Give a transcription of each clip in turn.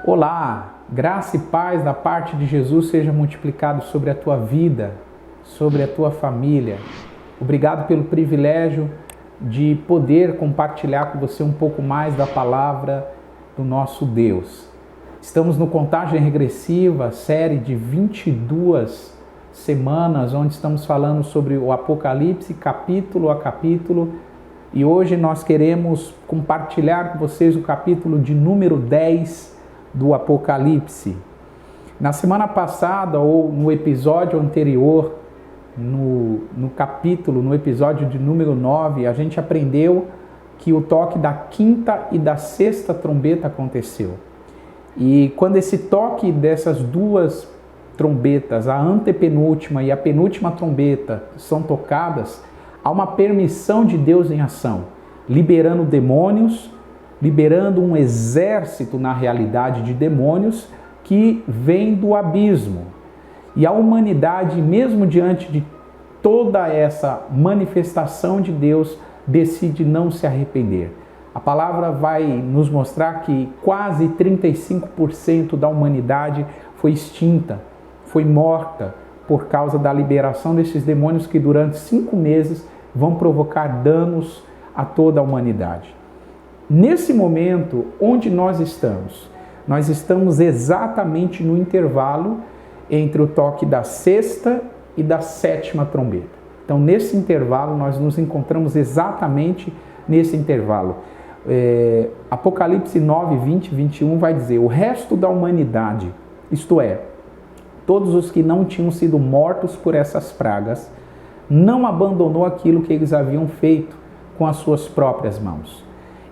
Olá, graça e paz da parte de Jesus seja multiplicado sobre a tua vida, sobre a tua família. Obrigado pelo privilégio de poder compartilhar com você um pouco mais da palavra do nosso Deus. Estamos no Contagem Regressiva, série de 22 semanas, onde estamos falando sobre o Apocalipse, capítulo a capítulo. E hoje nós queremos compartilhar com vocês o capítulo de número 10 do Apocalipse. Na semana passada, ou no episódio anterior, no episódio de número 9, a gente aprendeu que o toque da quinta e da sexta trombeta aconteceu. E quando esse toque dessas duas trombetas, a antepenúltima e a penúltima trombeta, são tocadas, há uma permissão de Deus em ação, liberando demônios, liberando um exército, na realidade, de demônios que vem do abismo. E a humanidade, mesmo diante de toda essa manifestação de Deus, decide não se arrepender. A palavra vai nos mostrar que quase 35% da humanidade foi extinta, foi morta por causa da liberação desses demônios que durante 5 meses vão provocar danos a toda a humanidade. Nesse momento, onde nós estamos? Nós estamos exatamente no intervalo entre o toque da sexta e da sétima trombeta. Então, nesse intervalo, nós nos encontramos exatamente nesse intervalo. Apocalipse 9, 20 e 21 vai dizer: o resto da humanidade, isto é, todos os que não tinham sido mortos por essas pragas, não abandonou aquilo que eles haviam feito com as suas próprias mãos.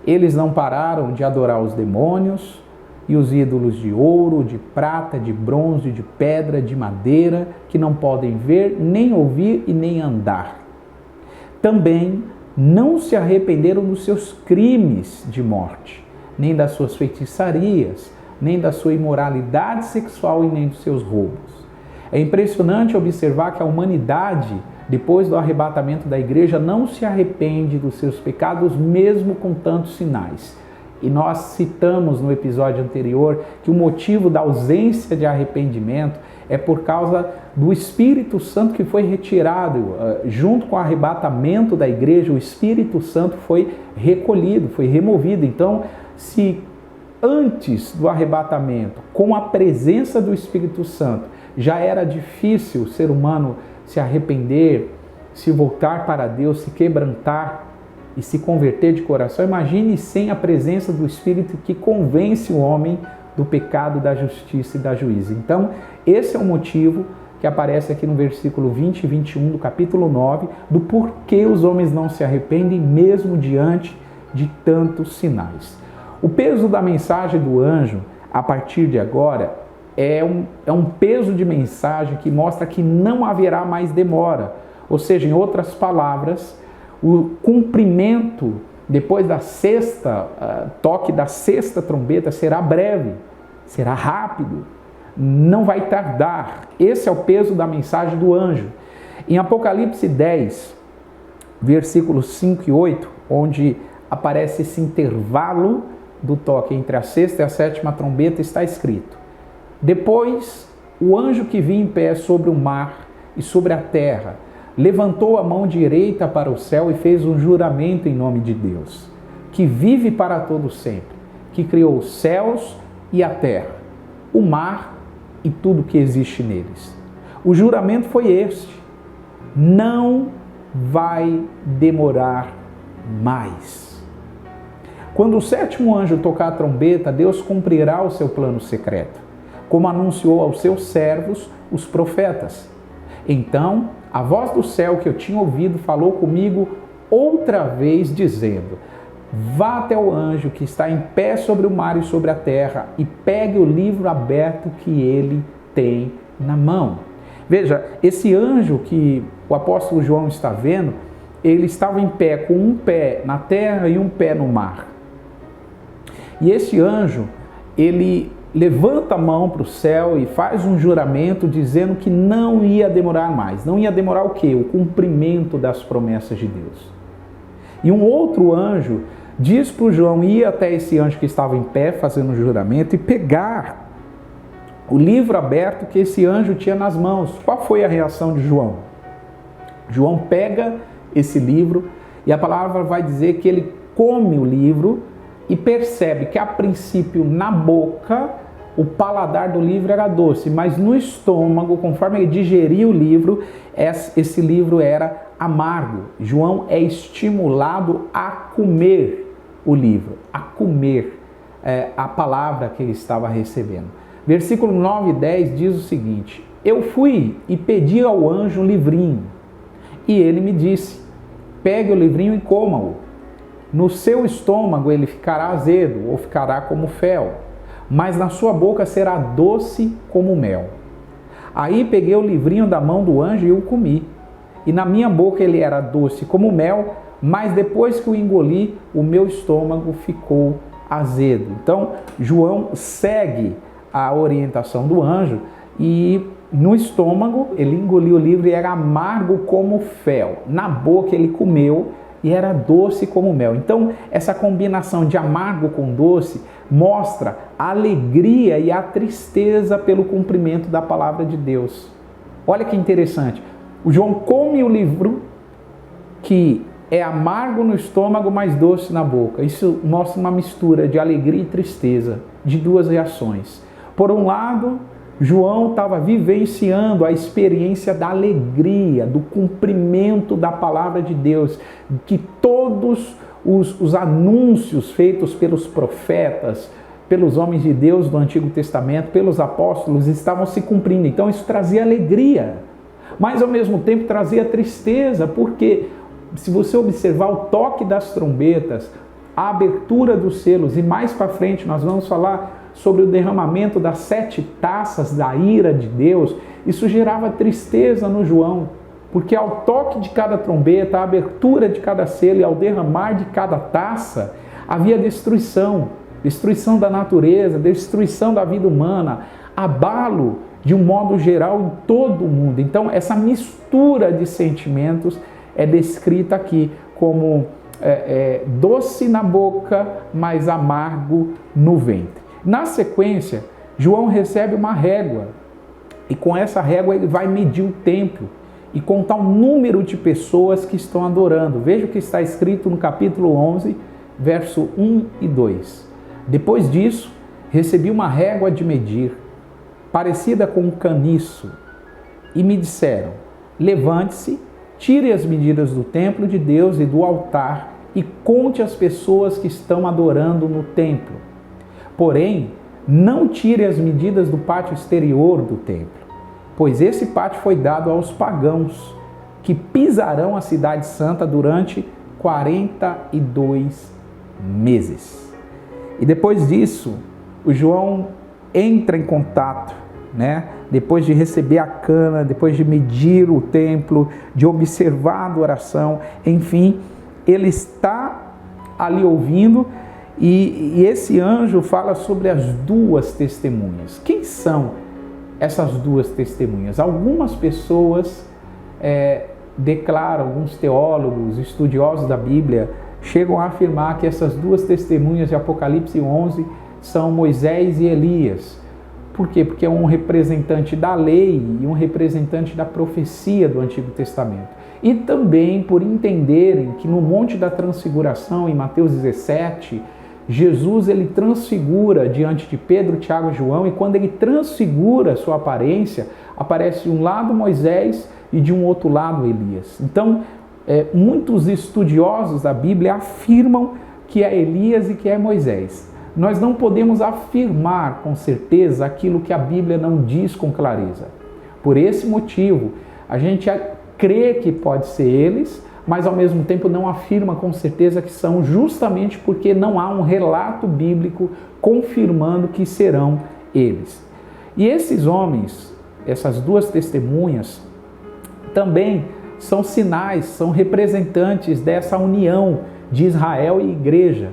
Eles não pararam de adorar os demônios e os ídolos de ouro, de prata, de bronze, de pedra, de madeira, que não podem ver, nem ouvir e nem andar. Também não se arrependeram dos seus crimes de morte, nem das suas feitiçarias, nem da sua imoralidade sexual e nem dos seus roubos. É impressionante observar que a humanidade, depois do arrebatamento da igreja, não se arrepende dos seus pecados, mesmo com tantos sinais. E nós citamos no episódio anterior que o motivo da ausência de arrependimento é por causa do Espírito Santo que foi retirado. Junto com o arrebatamento da igreja, o Espírito Santo foi recolhido, foi removido. Então, se antes do arrebatamento, com a presença do Espírito Santo, já era difícil o ser humano se arrepender, se voltar para Deus, se quebrantar e se converter de coração, imagine sem a presença do Espírito que convence o homem do pecado, da justiça e da juízo. Então, esse é o motivo que aparece aqui no versículo 20 e 21 do capítulo 9, do porquê os homens não se arrependem mesmo diante de tantos sinais. O peso da mensagem do anjo, a partir de agora, é um peso de mensagem que mostra que não haverá mais demora. Ou seja, em outras palavras, o cumprimento depois da toque da sexta trombeta será breve, será rápido, não vai tardar. Esse é o peso da mensagem do anjo. Em Apocalipse 10, versículos 5 e 8, onde aparece esse intervalo do toque entre a sexta e a sétima trombeta, está escrito: depois, o anjo que vinha em pé sobre o mar e sobre a terra levantou a mão direita para o céu e fez um juramento em nome de Deus, que vive para todo sempre, que criou os céus e a terra, o mar e tudo que existe neles. O juramento foi este: não vai demorar mais. Quando o sétimo anjo tocar a trombeta, Deus cumprirá o seu plano secreto, como anunciou aos seus servos, os profetas. Então, a voz do céu que eu tinha ouvido falou comigo outra vez, dizendo: vá até o anjo que está em pé sobre o mar e sobre a terra e pegue o livro aberto que ele tem na mão. Veja, esse anjo que o apóstolo João está vendo, ele estava em pé com um pé na terra e um pé no mar. E esse anjo, ele levanta a mão para o céu e faz um juramento dizendo que não ia demorar mais. Não ia demorar o quê? O cumprimento das promessas de Deus. E um outro anjo diz para o João ir até esse anjo que estava em pé fazendo o juramento e pegar o livro aberto que esse anjo tinha nas mãos. Qual foi a reação de João? João pega esse livro e a palavra vai dizer que ele come o livro e percebe que a princípio na boca o paladar do livro era doce, mas no estômago, conforme ele digeria o livro, esse livro era amargo. João é estimulado a comer o livro, a comer a palavra que ele estava recebendo. Versículo 9 e 10 diz o seguinte: eu fui e pedi ao anjo um livrinho, e ele me disse, pegue o livrinho e coma-o. No seu estômago ele ficará azedo, ou ficará como fel, mas na sua boca será doce como mel. Aí peguei o livrinho da mão do anjo e o comi. E na minha boca ele era doce como mel, mas depois que o engoli, o meu estômago ficou azedo. Então, João segue a orientação do anjo e no estômago ele engoliu o livro e era amargo como fel. Na boca ele comeu e era doce como mel. Então, essa combinação de amargo com doce mostra a alegria e a tristeza pelo cumprimento da palavra de Deus. Olha que interessante. O João come o livro que é amargo no estômago, mas doce na boca. Isso mostra uma mistura de alegria e tristeza, de duas reações. Por um lado, João estava vivenciando a experiência da alegria, do cumprimento da palavra de Deus, que todos os anúncios feitos pelos profetas, pelos homens de Deus do Antigo Testamento, pelos apóstolos, estavam se cumprindo. Então isso trazia alegria, mas ao mesmo tempo trazia tristeza, porque se você observar o toque das trombetas, a abertura dos selos, e mais para frente nós vamos falar sobre o derramamento das 7 taças da ira de Deus, isso gerava tristeza no João, porque ao toque de cada trombeta, a abertura de cada selo e ao derramar de cada taça, havia destruição da natureza, destruição da vida humana, abalo de um modo geral em todo o mundo. Então essa mistura de sentimentos é descrita aqui como doce na boca, mas amargo no ventre. Na sequência, João recebe uma régua e com essa régua ele vai medir o templo e contar o número de pessoas que estão adorando. Veja o que está escrito no capítulo 11, verso 1 e 2. Depois disso, recebi uma régua de medir, parecida com um caniço, e me disseram, levante-se, tire as medidas do templo de Deus e do altar e conte as pessoas que estão adorando no templo. Porém, não tire as medidas do pátio exterior do templo, pois esse pátio foi dado aos pagãos, que pisarão a cidade santa durante 42 meses. E depois disso, o João entra em contato, depois de receber a cana, depois de medir o templo, de observar a adoração, enfim, ele está ali ouvindo. E esse anjo fala sobre as duas testemunhas. Quem são essas duas testemunhas? Algumas pessoas declaram, alguns teólogos, estudiosos da Bíblia, chegam a afirmar que essas duas testemunhas de Apocalipse 11 são Moisés e Elias. Por quê? Porque é um representante da lei e um representante da profecia do Antigo Testamento. E também por entenderem que no Monte da Transfiguração, em Mateus 17, Jesus ele transfigura diante de Pedro, Tiago e João, e quando ele transfigura sua aparência, aparece de um lado Moisés e de um outro lado Elias. Então, muitos estudiosos da Bíblia afirmam que é Elias e que é Moisés. Nós não podemos afirmar com certeza aquilo que a Bíblia não diz com clareza. Por esse motivo, a gente crê que pode ser eles, mas ao mesmo tempo não afirma com certeza que são, justamente porque não há um relato bíblico confirmando que serão eles. E esses homens, essas duas testemunhas, também são sinais, são representantes dessa união de Israel e igreja,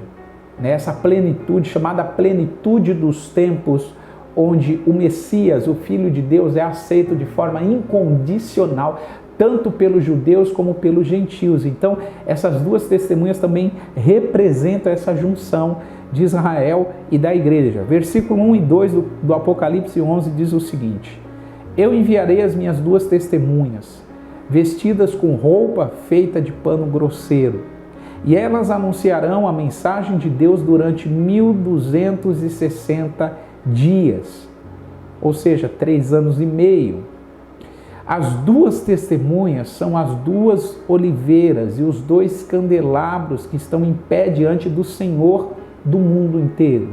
essa plenitude, chamada plenitude dos tempos, onde o Messias, o Filho de Deus, é aceito de forma incondicional, tanto pelos judeus como pelos gentios. Então, essas duas testemunhas também representam essa junção de Israel e da igreja. Versículo 1 e 2 do Apocalipse 11 diz o seguinte: eu enviarei as minhas duas testemunhas, vestidas com roupa feita de pano grosseiro, e elas anunciarão a mensagem de Deus durante 1260 dias, ou seja, 3 anos e meio. As duas testemunhas são as duas oliveiras e os 2 candelabros que estão em pé diante do Senhor do mundo inteiro.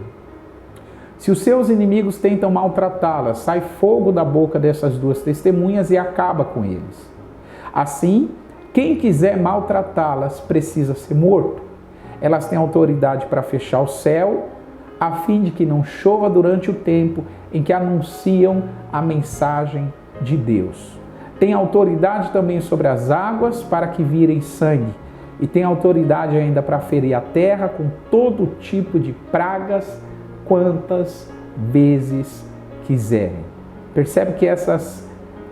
Se os seus inimigos tentam maltratá-las, sai fogo da boca dessas duas testemunhas e acaba com eles. Assim, quem quiser maltratá-las precisa ser morto. Elas têm autoridade para fechar o céu, a fim de que não chova durante o tempo em que anunciam a mensagem de Deus. Tem autoridade também sobre as águas para que virem sangue. E tem autoridade ainda para ferir a terra com todo tipo de pragas, quantas vezes quiserem. Percebe que essas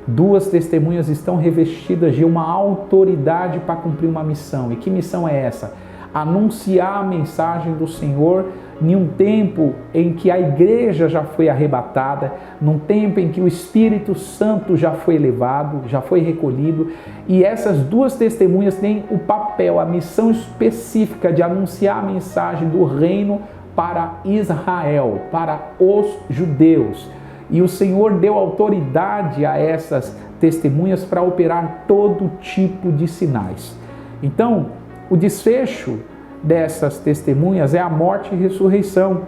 duas testemunhas estão revestidas de uma autoridade para cumprir uma missão. E que missão é essa? Anunciar a mensagem do Senhor em um tempo em que a igreja já foi arrebatada, num tempo em que o Espírito Santo já foi elevado, já foi recolhido, e essas duas testemunhas têm o papel, a missão específica de anunciar a mensagem do reino para Israel, para os judeus. E o Senhor deu autoridade a essas testemunhas para operar todo tipo de sinais. Então, o desfecho dessas testemunhas é a morte e ressurreição,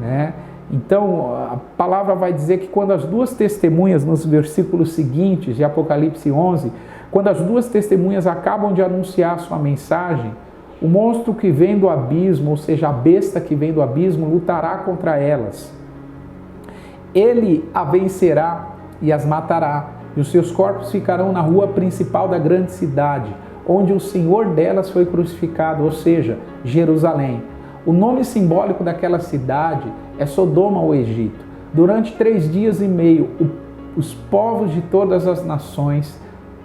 né? Então, a palavra vai dizer que quando as duas testemunhas, nos versículos seguintes de Apocalipse 11, quando as duas testemunhas acabam de anunciar sua mensagem, o monstro que vem do abismo, ou seja, a besta que vem do abismo, lutará contra elas. Ele a vencerá e as matará, e os seus corpos ficarão na rua principal da grande cidade, onde o Senhor delas foi crucificado, ou seja, Jerusalém. O nome simbólico daquela cidade é Sodoma ou Egito. Durante 3 dias e meio, os povos de todas as nações,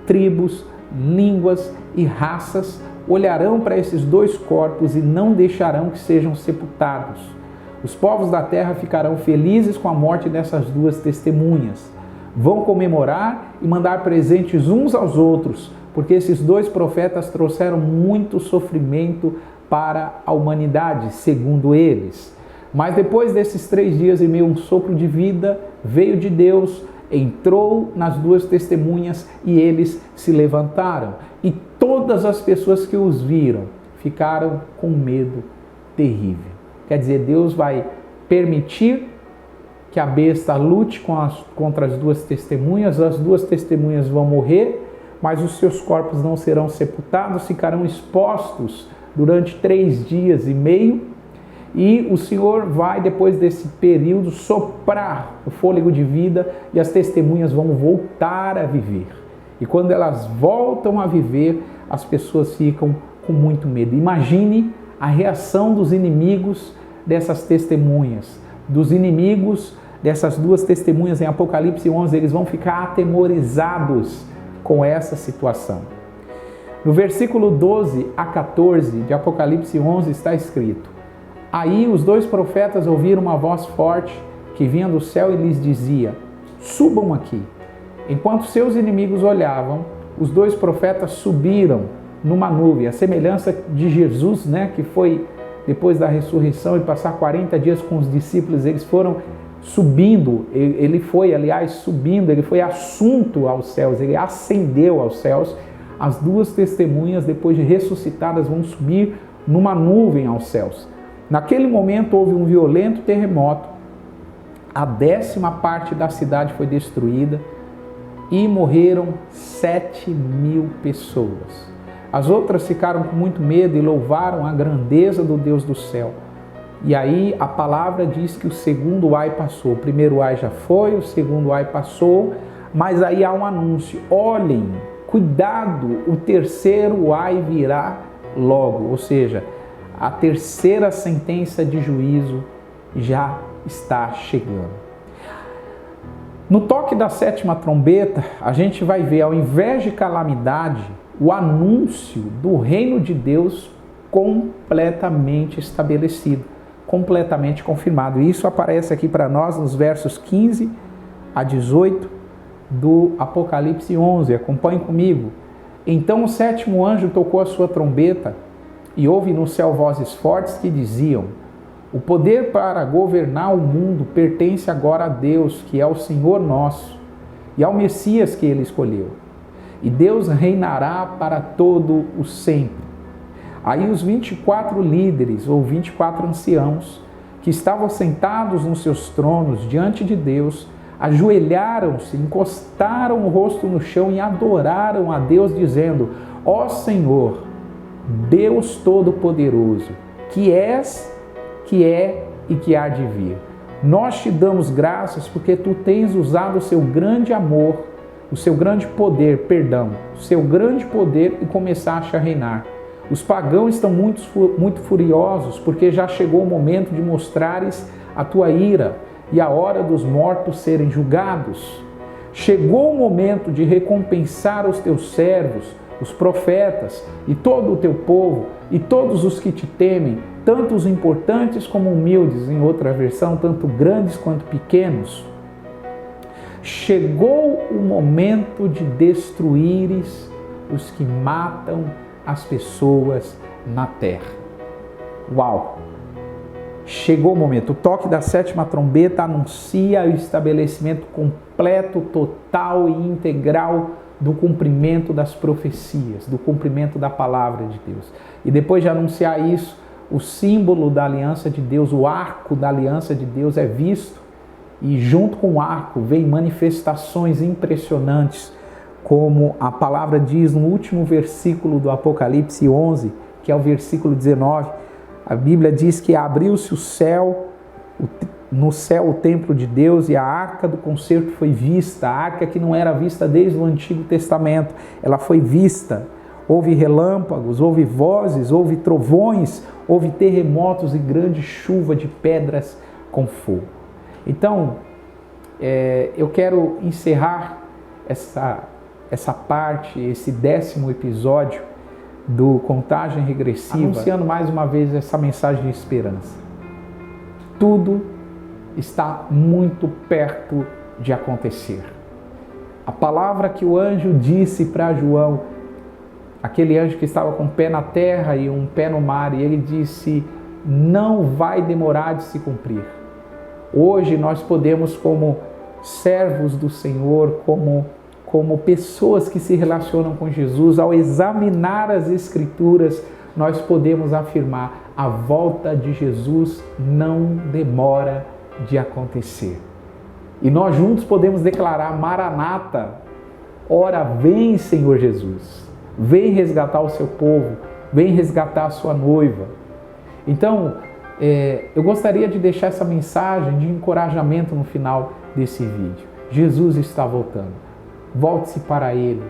tribos, línguas e raças olharão para esses 2 corpos e não deixarão que sejam sepultados. Os povos da terra ficarão felizes com a morte dessas duas testemunhas. Vão comemorar e mandar presentes uns aos outros, porque esses 2 profetas trouxeram muito sofrimento para a humanidade, segundo eles. Mas depois desses 3 dias e meio, um sopro de vida veio de Deus, entrou nas 2 testemunhas e eles se levantaram. E todas as pessoas que os viram ficaram com medo terrível. Quer dizer, Deus vai permitir que a besta lute contra as 2 testemunhas, as 2 testemunhas vão morrer, mas os seus corpos não serão sepultados, ficarão expostos durante 3 dias e meio, e o Senhor vai, depois desse período, soprar o fôlego de vida e as testemunhas vão voltar a viver. E quando elas voltam a viver, as pessoas ficam com muito medo. Imagine a reação dos inimigos dessas testemunhas, dos inimigos dessas 2 testemunhas em Apocalipse 11, eles vão ficar atemorizados com essa situação. No versículo 12 a 14 de Apocalipse 11 está escrito: aí os 2 profetas ouviram uma voz forte que vinha do céu e lhes dizia: subam aqui. Enquanto seus inimigos olhavam, os 2 profetas subiram numa nuvem, a semelhança de Jesus, né, que foi depois da ressurreição e passar 40 dias com os discípulos, eles foram subindo, ele foi, aliás, subindo, ele foi assunto aos céus, ele ascendeu aos céus. As 2 testemunhas, depois de ressuscitadas, vão subir numa nuvem aos céus. Naquele momento houve um violento terremoto, a 10ª parte da cidade foi destruída e morreram 7.000 pessoas. As outras ficaram com muito medo e louvaram a grandeza do Deus do céu. E aí a palavra diz que o segundo ai passou. O primeiro ai já foi, o segundo ai passou, mas aí há um anúncio: olhem, cuidado, o terceiro ai virá logo. Ou seja, a 3ª sentença de juízo já está chegando. No toque da sétima trombeta, a gente vai ver, ao invés de calamidade, o anúncio do reino de Deus completamente estabelecido, completamente confirmado. E isso aparece aqui para nós nos versos 15 a 18 do Apocalipse 11. Acompanhe comigo. Então o sétimo anjo tocou a sua trombeta e houve no céu vozes fortes que diziam: o poder para governar o mundo pertence agora a Deus, que é o Senhor nosso, e ao Messias que ele escolheu. E Deus reinará para todo o sempre. Aí os 24 líderes, ou 24 anciãos, que estavam sentados nos seus tronos diante de Deus, ajoelharam-se, encostaram o rosto no chão e adoraram a Deus, dizendo: ó Senhor, Deus Todo-Poderoso, que és, que é e que há de vir. Nós te damos graças porque tu tens usado o seu grande amor, o seu grande poder, o seu grande poder e começaste a reinar. Os pagãos estão muito furiosos porque já chegou o momento de mostrares a tua ira e a hora dos mortos serem julgados. Chegou o momento de recompensar os teus servos, os profetas e todo o teu povo e todos os que te temem, tanto os importantes como humildes, em outra versão, tanto grandes quanto pequenos. Chegou o momento de destruíres os que matam as pessoas na terra. Uau! Chegou o momento. O toque da sétima trombeta anuncia o estabelecimento completo, total e integral do cumprimento das profecias, do cumprimento da palavra de Deus. E depois de anunciar isso, o símbolo da aliança de Deus, o arco da aliança de Deus é visto, e junto com o arco vem manifestações impressionantes, como a palavra diz no último versículo do Apocalipse 11, que é o versículo 19. A Bíblia diz que abriu-se o céu, no céu o templo de Deus, e a arca do concerto foi vista, a arca que não era vista desde o Antigo Testamento, ela foi vista. Houve relâmpagos, houve vozes, houve trovões, houve terremotos e grande chuva de pedras com fogo. Então, eu quero encerrar essa parte, esse 10º episódio do Contagem Regressiva, anunciando mais uma vez essa mensagem de esperança. Tudo está muito perto de acontecer. A palavra que o anjo disse para João, aquele anjo que estava com um pé na terra e um pé no mar, e ele disse: não vai demorar de se cumprir. Hoje nós podemos, como servos do Senhor, como pessoas que se relacionam com Jesus, ao examinar as Escrituras, nós podemos afirmar: a volta de Jesus não demora de acontecer. E nós juntos podemos declarar: Maranata, ora vem, Senhor Jesus, vem resgatar o seu povo, vem resgatar a sua noiva. Então, eu gostaria de deixar essa mensagem de encorajamento no final desse vídeo. Jesus está voltando. Volte-se para Ele.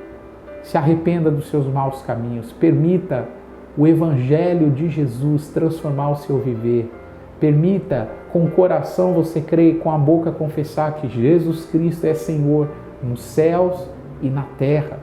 Se arrependa dos seus maus caminhos. Permita o Evangelho de Jesus transformar o seu viver. Permita, com o coração você crer e com a boca confessar que Jesus Cristo é Senhor nos céus e na terra.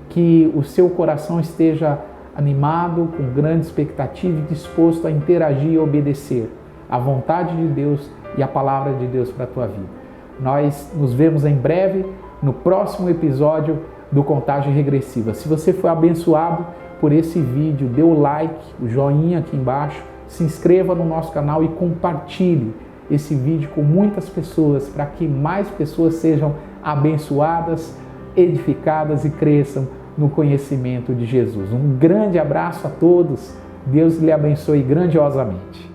Que o seu coração esteja animado, com grande expectativa e disposto a interagir e obedecer à vontade de Deus e à palavra de Deus para a tua vida. Nós nos vemos em breve no próximo episódio do Contagem Regressiva. Se você foi abençoado por esse vídeo, dê o like, o joinha aqui embaixo, se inscreva no nosso canal e compartilhe esse vídeo com muitas pessoas, para que mais pessoas sejam abençoadas, edificadas e cresçam no conhecimento de Jesus. Um grande abraço a todos, Deus lhe abençoe grandiosamente.